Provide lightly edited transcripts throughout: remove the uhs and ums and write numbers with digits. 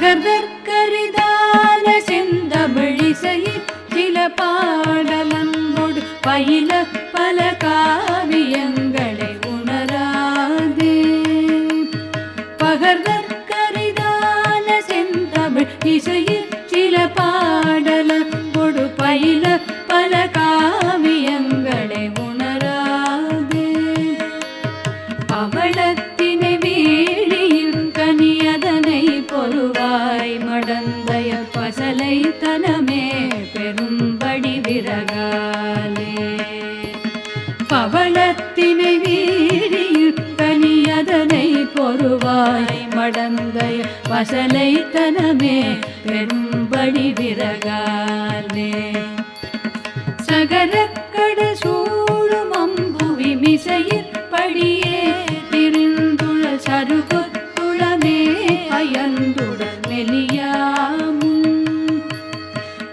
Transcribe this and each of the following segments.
பகர்தற்கரிதான செந்தமிழிசையில் சில பாடலங்கொடு பயில பல காவியங்களை உணராதே. பகர்தற்கரிதான செந்தமிழ் இசையில் சில பாடலங்கொடு பயில பல காவியங்களை உணராதே. அவளத்தினை வீழியில் கனியதனை பொருவாய் மடந்தைய பசலை தனமே பெரும்படி விரகாலே. பவளத்தினை வீழியில் கனியதனை பொருவாய் மடந்தைய பசலை தனமே பெரும்படி விரகாலே. சகரக்கட சூழும் அம்புவி மிசையில் படியே திருந்துள சருகுத்துளமே அயந்துடல் மெலியாமும்.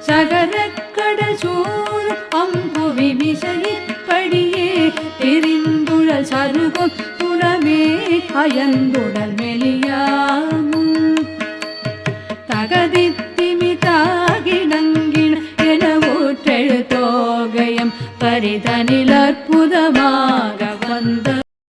சகரக்கட சூழும் அம்புவி மிசையில் படியே திருந்துள சருகுத்துளமே அயந்துடல் மெலியா